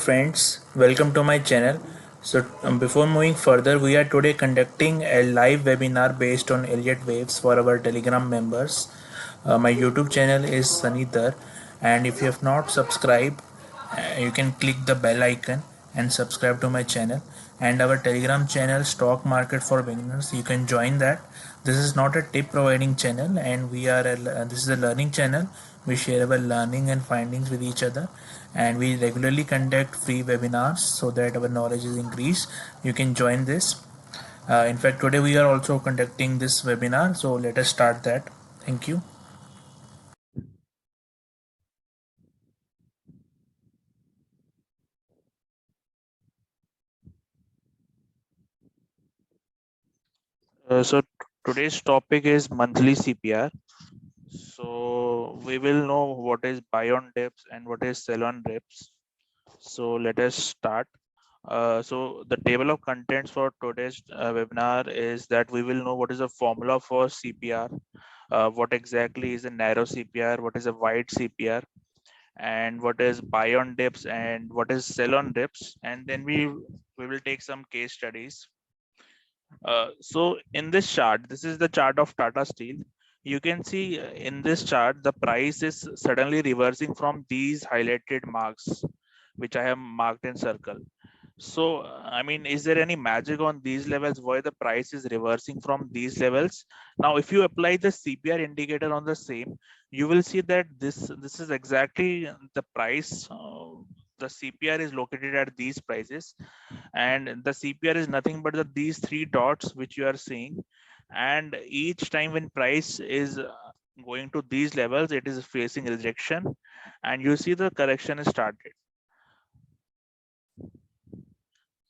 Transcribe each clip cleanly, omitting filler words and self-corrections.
friends, welcome to my channel. Before moving further, we are today conducting a live webinar based on Elliot waves for our Telegram members. My YouTube channel is Sunither, and if you have not subscribed, you can click the bell icon and subscribe to my channel. And our Telegram channel, Stock Market for Beginners, you can join that. This is not a tip providing channel, and this is a learning channel. We share our learning and findings with each other, and we regularly conduct free webinars so that our knowledge is increased. You can join this. In fact, today we are also conducting this webinar, so let us start that. Thank you. Today's topic is monthly CPR. So we will know what is buy on dips and what is sell on dips. So let us start. So the table of contents for today's webinar is that we will know what is the formula for CPR, what exactly is a narrow CPR, what is a wide CPR, and what is buy on dips and what is sell on dips, and then we will take some case studies. So in this chart, this is the chart of Tata Steel. You can see in this chart, the price is suddenly reversing from these highlighted marks, which I have marked in circle. So, I mean, is there any magic on these levels why the price is reversing from these levels? Now, if you apply the CPR indicator on the same, you will see that this is exactly the price. The CPR is located at these prices, and the CPR is nothing but these three dots which you are seeing. And each time when price is going to these levels, it is facing rejection, and you see the correction is started.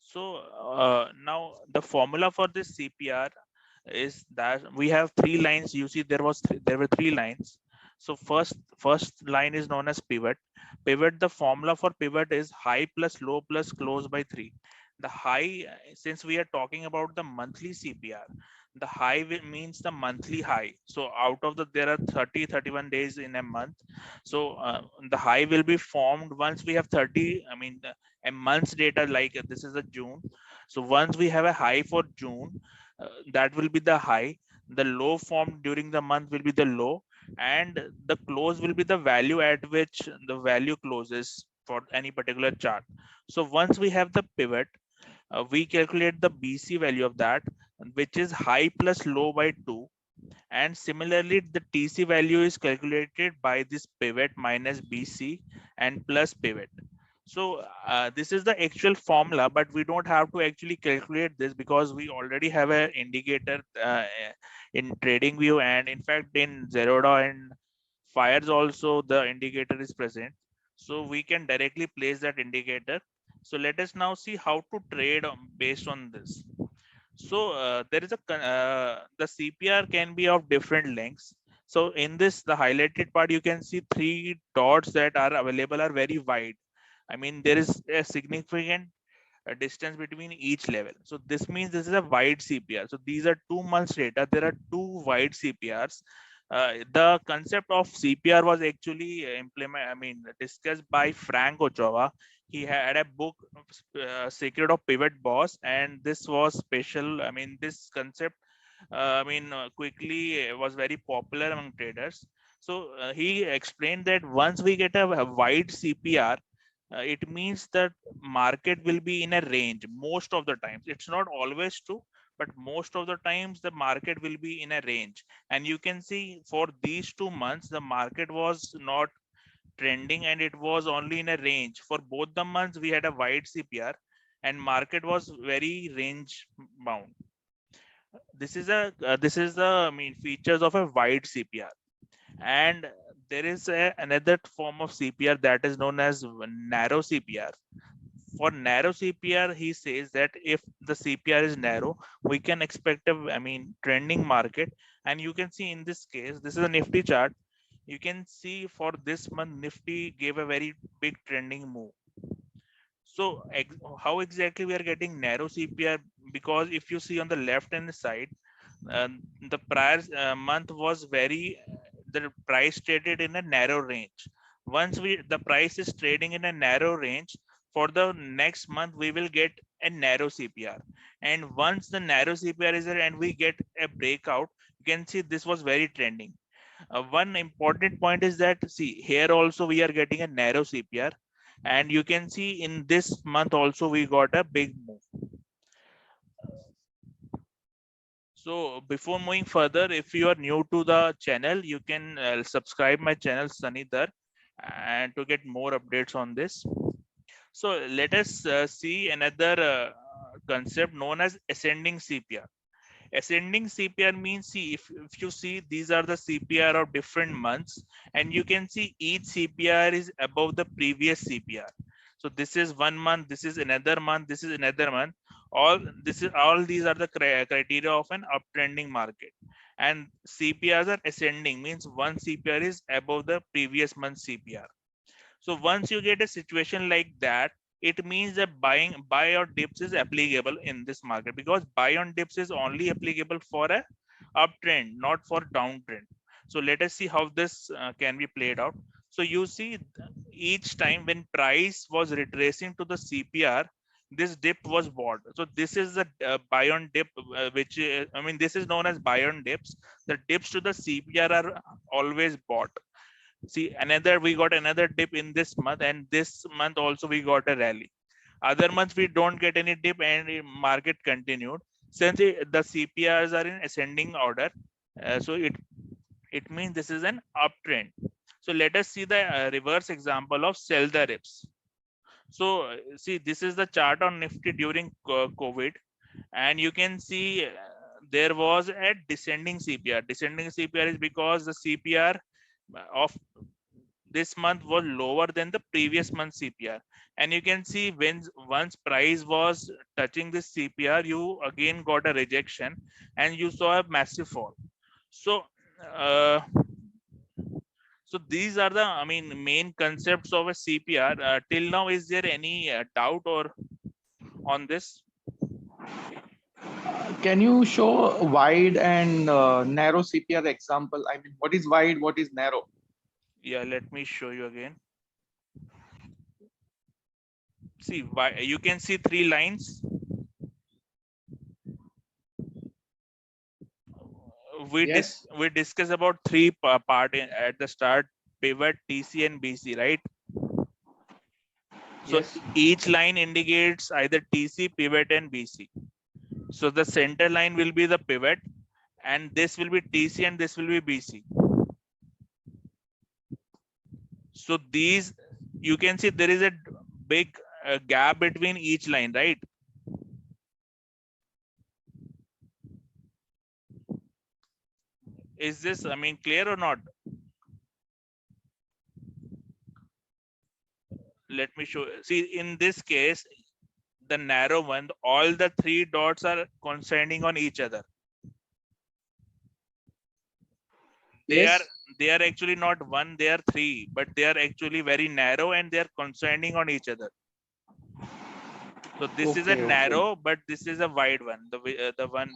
So now the formula for this CPR is that we have three lines. You see there were three lines. So first line is known as pivot. The formula for pivot is high plus low plus close by 3. The high, since we are talking about the monthly CPR, the high means the monthly high. So out of there are 31 days in a month. So the high will be formed once we have 30, I mean, a month's data, like this is a June. So once we have a high for June, that will be the high. The low formed during the month will be the low, and the close will be the value at which the value closes for any particular chart. So once we have the pivot, we calculate the BC value of that, which is high plus low by 2. And similarly, the TC value is calculated by this pivot minus BC and plus pivot. So this is the actual formula, but we don't have to actually calculate this because we already have an indicator in TradingView, and in fact in Zerodha and Fires also the indicator is present. So we can directly place that indicator. So let us now see how to trade based on this. So there is the CPR can be of different lengths. So in this, the highlighted part, you can see three dots that are available are very wide. I mean, there is a significant distance between each level. So this means this is a wide CPR. So these are 2 months data. There are two wide CPRs. The concept of CPR was actually discussed by Frank Ochoa. He had a book, Secret of Pivot Boss, and this was special. I mean, this concept, quickly was very popular among traders. So he explained that once we get a wide CPR, it means that market will be in a range most of the times. It's not always true, but most of the times the market will be in a range. And you can see for these 2 months, the market was not trending and it was only in a range. For both the months, we had a wide CPR and market was very range bound. This is the features of a wide CPR. And there is another form of CPR that is known as narrow CPR. For narrow CPR, he says that if the CPR is narrow, we can expect trending market. And you can see in this case, this is a Nifty chart. You can see for this month, Nifty gave a very big trending move. So how exactly we are getting narrow CPR? Because if you see on the left hand side, the prior month was the price traded in a narrow range. Once the price is trading in a narrow range for the next month we will get a narrow CPR, and once the narrow CPR is there and we get a breakout, you can see this was very trending. One important point is that, see, here also we are getting a narrow CPR, and you can see in this month also we got a big move. So before moving further, if you are new to the channel, you can subscribe my channel Sanidhar, and to get more updates on this. So let us see another concept known as ascending CPR. Ascending CPR means, see, if you see, these are the CPR of different months, and you can see each CPR is above the previous CPR. So this is 1 month, this is another month, this is another month. All these are the criteria of an uptrending market. And CPRs are ascending, means one CPR is above the previous month CPR. So once you get a situation like that, it means that buy or dips is applicable in this market, because buy on dips is only applicable for a uptrend, not for downtrend. So let us see how this can be played out. So you see, each time when price was retracing to the CPR, this dip was bought. So this is the buy on dip, which I mean, this is known as buy on dips. The dips to the CPR are always bought. See, we got another dip in this month, and this month also we got a rally. Other months we don't get any dip, and the market continued. Since the CPRs are in ascending order, so it means this is an uptrend. So let us see the reverse example of sell the dips. So see, this is the chart on Nifty during COVID, and you can see there was a descending CPR. Descending CPR is because the CPR of this month was lower than the previous month CPR. And you can see, when once price was touching this CPR, you again got a rejection and you saw a massive fall. So uh, so these are the, I mean, main concepts of a CPR. Till now, is there any doubt or on this? Can you show wide and narrow CPR example? I mean, what is wide, what is narrow? Yeah, let me show you again. See, why you can see three lines. Yes, We discuss about three part at the start: pivot, TC, and BC, right? So yes. each line indicates either TC, pivot, and BC. So the center line will be the pivot, and this will be TC, and this will be BC. So these, you can see there is a big gap between each line, right? Is this, I mean, clear or not? Let me show. See, in this case, the narrow one, all the three dots are concerning on each other. They are Yes. they are actually not one, they are three, but they are actually very narrow and they are concerning on each other. So this is a Okay, okay. narrow, but this is a wide one.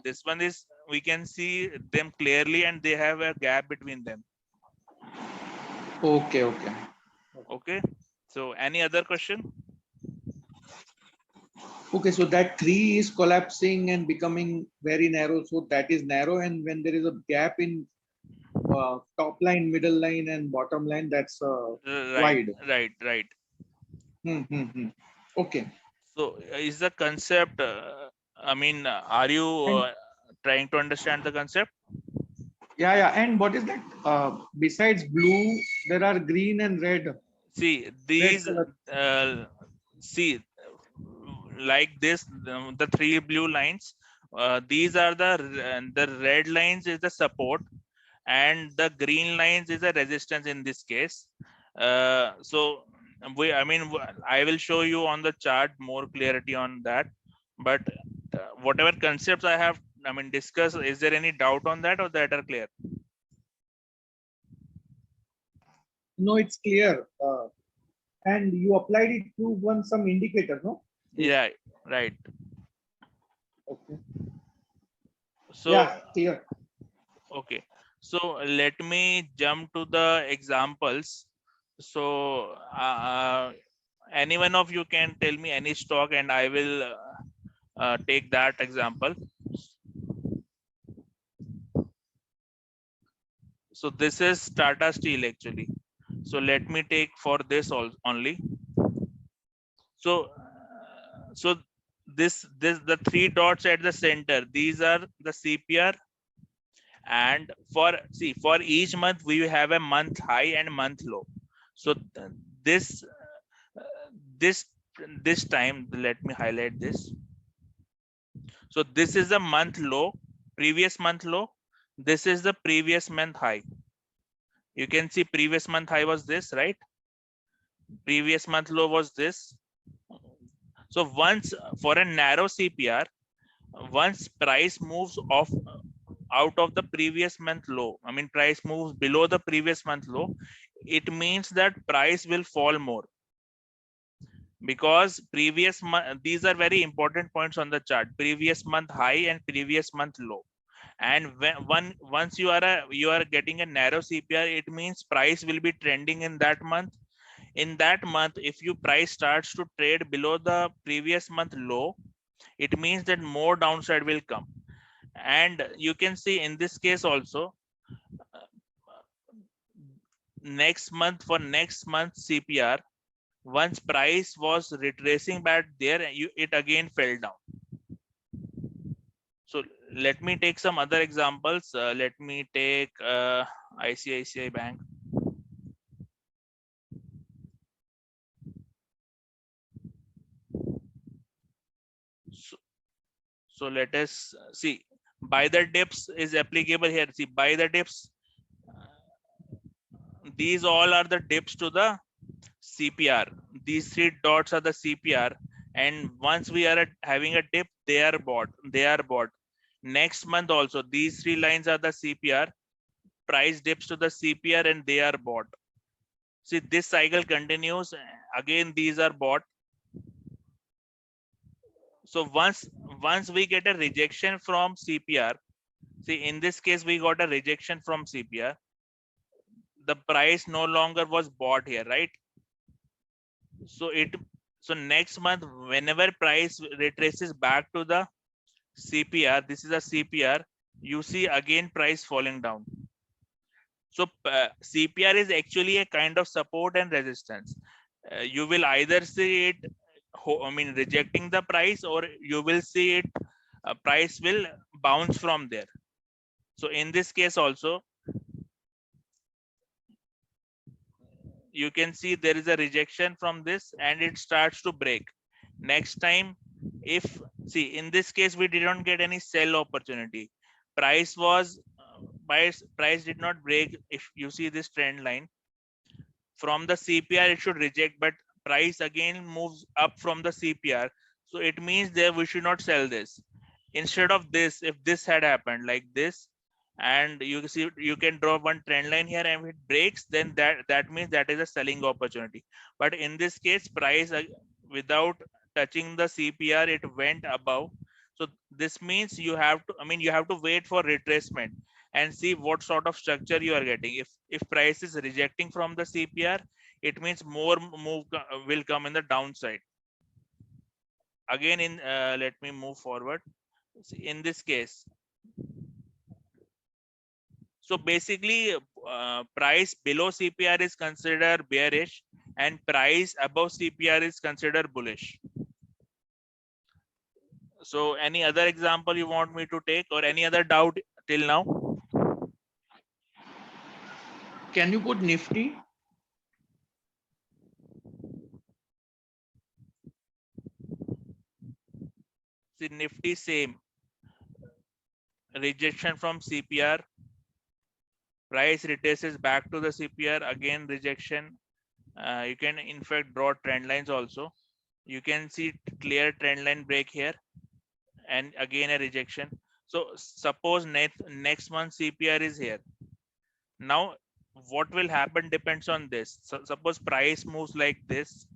This one is, we can see them clearly, and they have a gap between them. Okay, okay. Okay. So any other question? Okay, so that three is collapsing and becoming very narrow. So that is narrow, and when there is a gap in top line, middle line, and bottom line, that's Right, wide. right. Hmm, hmm, hmm. Okay. So is the concept? I mean, are you And trying to understand the concept? yeah, yeah. And what is that? Besides blue, there are green and red. See Red these. color. See, like this, the three blue lines. These are the red lines is the support, and the green lines is a resistance in this case. So I mean, I will show you on the chart more clarity on that. But whatever concepts I have, I mean, discuss. Is there any doubt on that, or that are clear? No, it's clear. And you applied it to one some indicator, no? Yeah, right. Okay. So Yeah, clear. okay. So let me jump to the examples. So Any one of you can tell me any stock and I will take that example. So this is Tata Steel actually. So let me take for this only. So this the three dots at the center, these are the CPR. And for each month we have a month high and month low. So this this this time, let me highlight this. So this is the month low, previous month low. This is the previous month high. You can see previous month high was this, right? Previous month low was this. So once for a narrow CPR, once price moves off out of the previous month low, I mean price moves below the previous month low, it means that price will fall more, because previous month, these are very important points on the chart, previous month high and previous month low. And once you are getting a narrow CPR, it means price will be trending in that month. In that month, if you price starts to trade below the previous month low, it means that more downside will come. And you can see in this case also, next month CPR, once price was retracing back there, it again fell down. So let me take some other examples. Let me take ICICI Bank. So let us see, buy the dips is applicable here. See, buy the dips, these all are the dips to the CPR. These three dots are the CPR, and once we are having a dip, they are bought. Next month also, these three lines are the CPR, price dips to the CPR and they are bought. See, this cycle continues, again these are bought. So once we get a rejection from CPR, see in this case we got a rejection from CPR, the price no longer was bought here, right? So next month, whenever price retraces back to the CPR, this is a CPR, you see again price falling down. So CPR is actually a kind of support and resistance. You will either see it, rejecting the price, or you will see it, price will bounce from there. So in this case also, you can see there is a rejection from this and it starts to break. Next time, if see in this case we didn't get any sell opportunity, price was price did not break. If you see this trend line from the CPR, it should reject, but price again moves up from the CPR, so it means that we should not sell this. Instead of this, if this had happened like this, and you see you can draw one trend line here, and if it breaks, then that means that is a selling opportunity. But in this case, price without touching the CPR, it went above. So this means you have to, you have to wait for retracement and see what sort of structure you are getting. If price is rejecting from the CPR, it means more move will come in the downside. Again, in let me move forward. In this case, so basically, price below CPR is considered bearish and price above CPR is considered bullish. So any other example you want me to take, or any other doubt till now? Can you put Nifty? See, Nifty same, rejection from CPR, price retraces back to the CPR, again rejection. You can in fact draw trend lines also. You can see clear trend line break here and again a rejection. So suppose next month CPR is here. Now what will happen depends on this. So suppose price moves like this,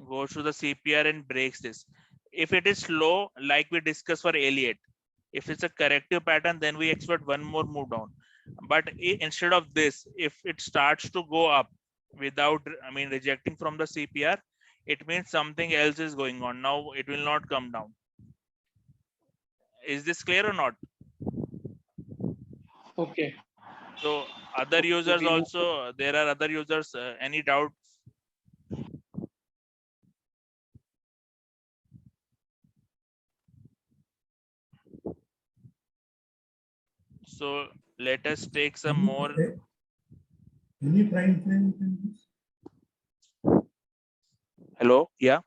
goes to the CPR and breaks this. If it is slow, like we discussed for Elliot, if it's a corrective pattern, then we expect one more move down. But instead of this, if it starts to go up without, rejecting from the CPR, it means something else is going on. Now it will not come down. Is this clear or not? Okay. So other Okay. So users we move. also, there are other users, any doubts? So let us take some more. Any time frame you can use? Hello, yeah.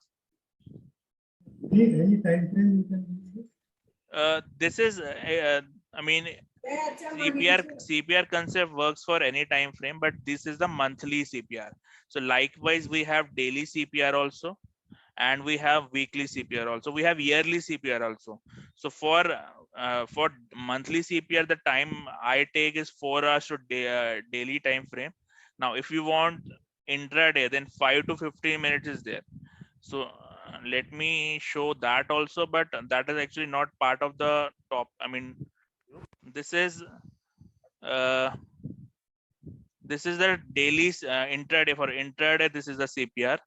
Any time frame you can use? This is, I mean, CPR concept works for any time frame, but this is the monthly CPR. So likewise, we have daily CPR also, and we have weekly CPR also. We have yearly CPR also. So for monthly CPR, the time I take is 4 hours to daily time frame. Now, if you want intraday, then 5 to 15 minutes is there. So let me show that also, but that is actually not part of the top. I mean, this is uh, the daily intraday. For intraday, this is the CPR.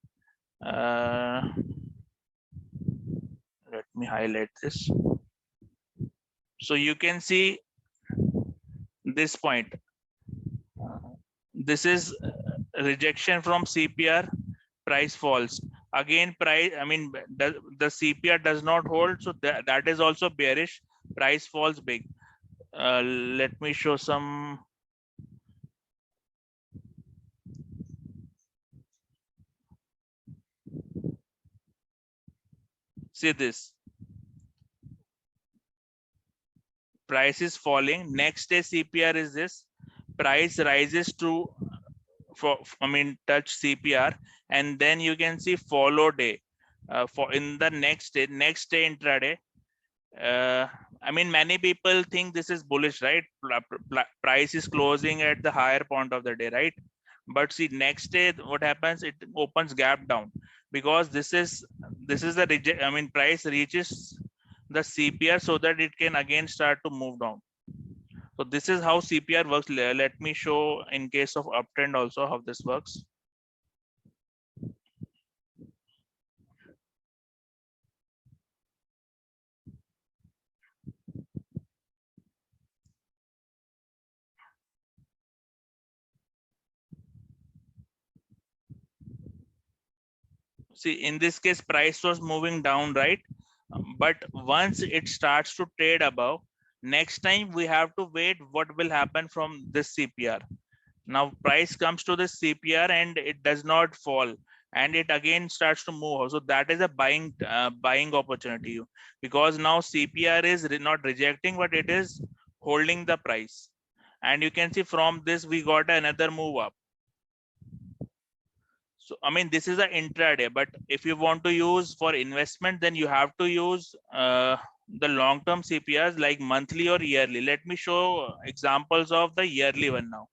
Let me highlight this. So you can see this point. This is rejection from CPR, price falls. Again, price, I mean, the CPR does not hold, so that is also bearish. Price falls big. Let me show some. See this. Price is falling. Next day CPR is this. Price rises to, touch CPR, and then you can see follow day. For in the next day intraday, I mean, many people think this is bullish, right? Price is closing at the higher point of the day, right? But see, next day what happens? It opens gap down, because this is the reject. I mean, price reaches the CPR so that it can again start to move down. So this is how CPR works. Let me show in case of uptrend also how this works. See, in this case, price was moving down, right? But once it starts to trade above, next time we have to wait what will happen from this CPR. Now price comes to the CPR and it does not fall, and it again starts to move. So that is a buying opportunity, because now CPR is not rejecting, but it is holding the price. And you can see from this we got another move up. So I mean, this is an intraday, but if you want to use for investment, then you have to use the long-term CPRs like monthly or yearly. Let me show examples of the yearly one now.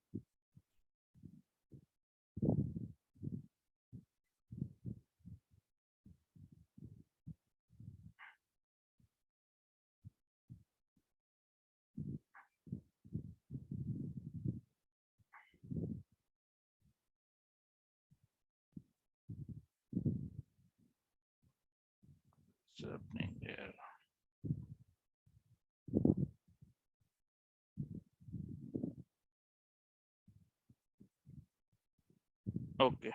What's happening here? Okay.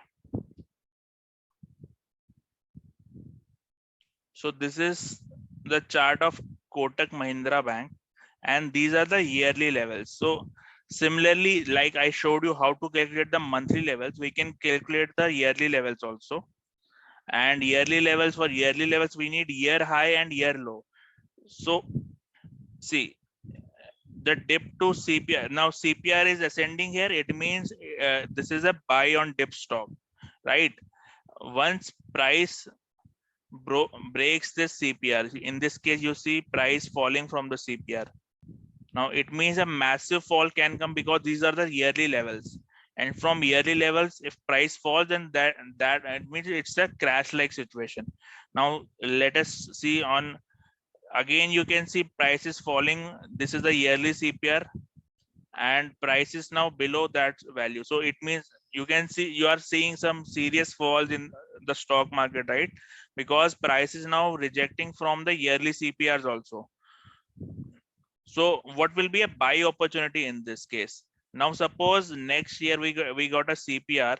So this is the chart of Kotak Mahindra Bank, and these are the yearly levels. So similarly, like I showed you how to calculate the monthly levels, we can calculate the yearly levels also. And yearly levels, for yearly levels, we need year high and year low. So see, the dip to CPR. Now CPR is ascending here. It means this is a buy on dip stock, right? Once price breaks this CPR, in this case, you see price falling from the CPR. Now it means a massive fall can come, because these are the yearly levels. And from yearly levels, if price falls, then that it means it's a crash-like situation. Now let us see on, again you can see price is falling. This is the yearly CPR, and price is now below that value. So it means you can see, you are seeing some serious falls in the stock market, right? Because price is now rejecting from the yearly CPRs also. So what will be a buy opportunity in this case? Now suppose next year we got a CPR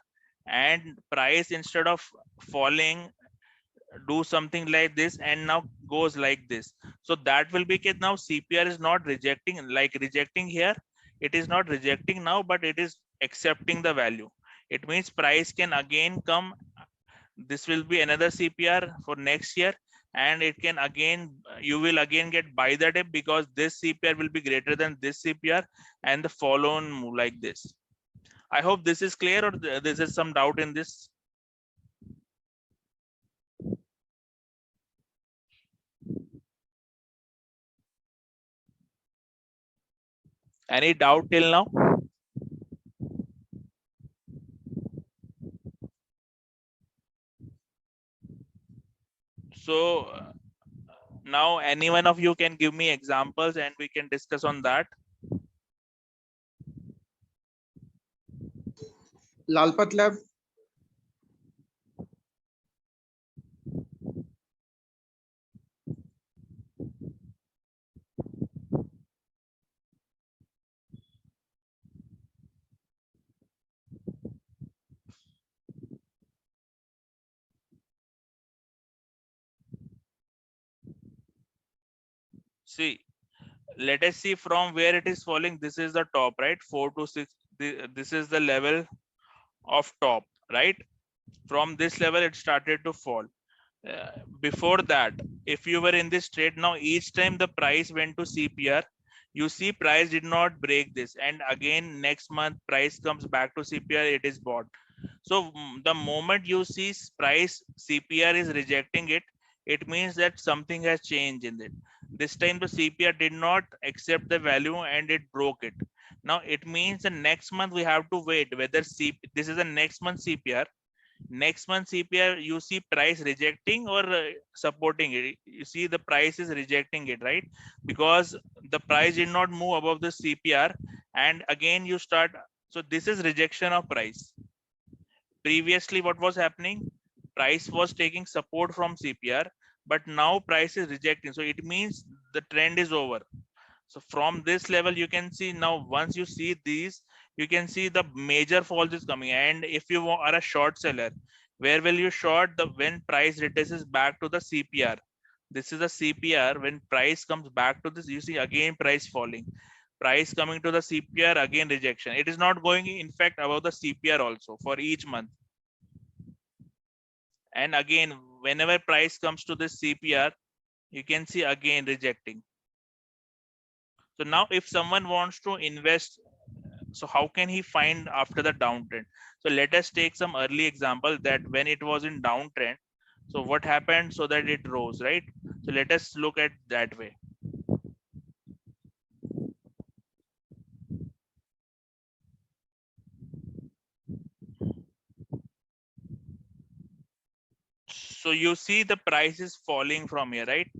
and price instead of falling do something like this and now goes like this. So that will be case now CPR is not rejecting, like rejecting here. It is not rejecting now, but it is accepting the value. It means price can again come. This will be another CPR for next year, and it can again, you will again get buy the dip because this CPR will be greater than this CPR and the follow on move like this. I hope this is clear, or this is some doubt in this. Any doubt till now? So now any one of you can give me examples and we can discuss on that. Lalpat Lab. See, let us see from where it is falling. This is the top, right? 4 to 6. This is the level of top, right? From this level it started to fall. Before that, if you were in this trade, now each time the price went to CPR, you see price did not break this, and again next month price comes back to CPR, it is bought. So the moment you see price CPR is rejecting it, it means that something has changed in it. This time the CPR did not accept the value and it broke it. Now it means the next month we have to wait whether this is the next month CPR. Next month CPR, you see price rejecting or supporting it. You see the price is rejecting it, right? Because the price did not move above the CPR, and again you start. So this is rejection of price. Previously what was happening, price was taking support from CPR, but now price is rejecting, so it means the trend is over. So from this level you can see, now once you see these, you can see the major falls is coming. And if you are a short seller, where will you short? The when price retraces back to the CPR. This is a CPR. When price comes back to this, you see again price falling, price coming to the CPR, again rejection. It is not going in fact above the CPR also for each month. And again whenever price comes to this CPR, you can see again rejecting. So now if someone wants to invest, so how can he find after the downtrend? So let us take some early example that when it was in downtrend, so what happened so that it rose, right? So let us look at that way. So you see the price is falling from here, right?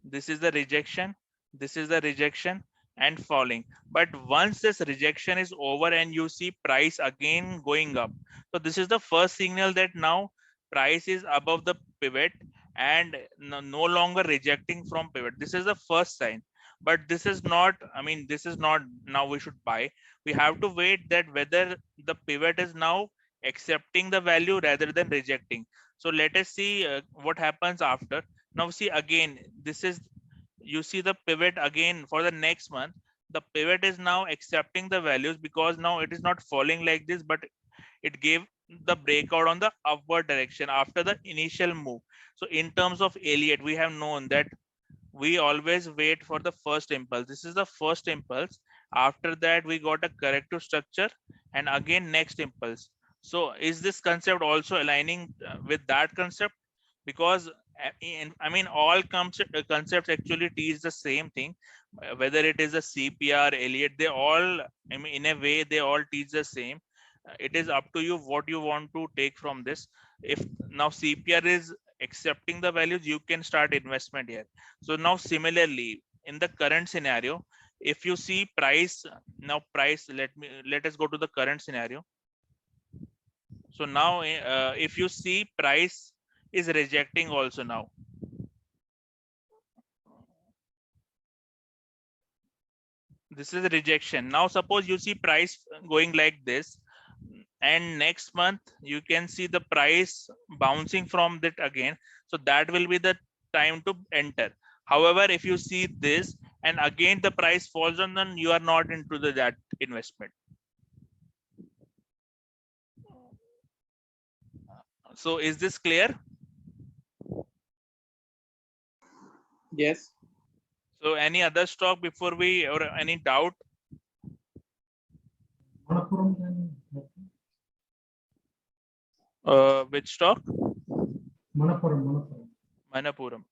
This is the rejection, this is the rejection and falling. But once this rejection is over and you see price again going up, so this is the first signal that now price is above the pivot and no longer rejecting from pivot. This is the first sign. But this is not, I mean, this is not now we should buy. We have to wait that whether the pivot is now accepting the value rather than rejecting. So let us see what happens after. Now see again, this is, you see the pivot again for the next month. The pivot is now accepting the values because now it is not falling like this, but it gave the breakout on the upward direction after the initial move. So in terms of Elliot, we have known that we always wait for the first impulse. This is the first impulse. After that we got a corrective structure and again next impulse. So is this concept also aligning with that concept? Because I mean all concepts actually teach the same thing, whether it is a CPR, Elliot, they all, I mean in a way they all teach the same. It is up to you what you want to take from this. If now CPR is accepting the values, you can start investment here. So now similarly in the current scenario, if you see price, now price, let us go to the current scenario. So now if you see, price is rejecting also now. This is a rejection. Now suppose you see price going like this, and next month you can see the price bouncing from that again. So that will be the time to enter. However, if you see this and again the price falls on, then you are not into that investment. So is this clear? Yes. So any other stock before we, or any doubt? Which stock? Manappuram.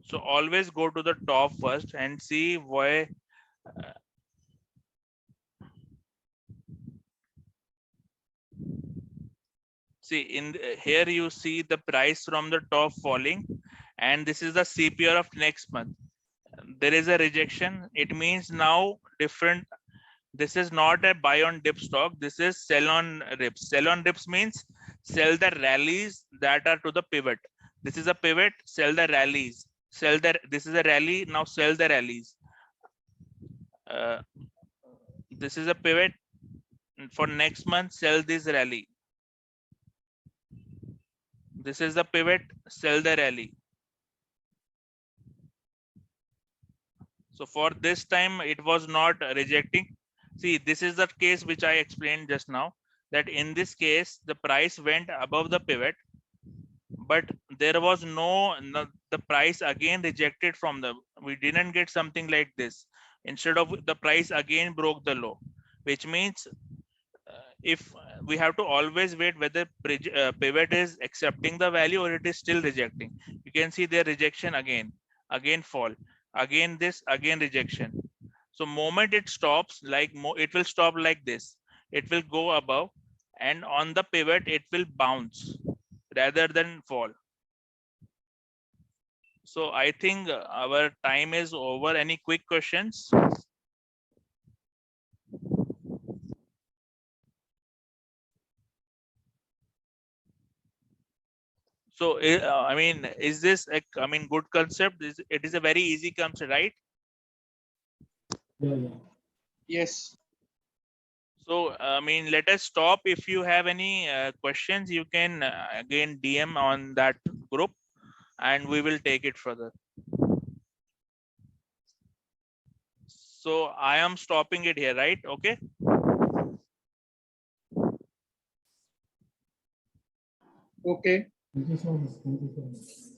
So always go to the top first and see why. See in here you see the price from the top falling, and this is the CPR of next month. There is a rejection. It means now different. This is not a buy on dip stock. This is sell on rips. Sell on rips means sell the rallies that are to the pivot. This is a pivot. Sell the rallies. Sell the. This is a rally. Now sell the rallies. This is a pivot for next month. Sell this rally. This is the pivot. Sell the rally. So for this time, it was not rejecting. See, this is the case which I explained just now, that in this case, the price went above the pivot, but there was no, the price again rejected from the, we didn't get something like this. Instead of, the price again broke the low, which means if we have to always wait whether pivot is accepting the value or it is still rejecting. You can see their rejection again fall, again this, again rejection. So moment it stops, like it will stop like this, it will go above, and on the pivot it will bounce rather than fall. So I think our time is over. Any quick questions? So I mean, is this a, I mean, good concept? It is a very easy concept, right? Yes. So I mean, let us stop. If you have any questions, you can again DM on that group, and we will take it further. So I am stopping it here, right? Okay. Okay. Thank you so much. Thank you so much.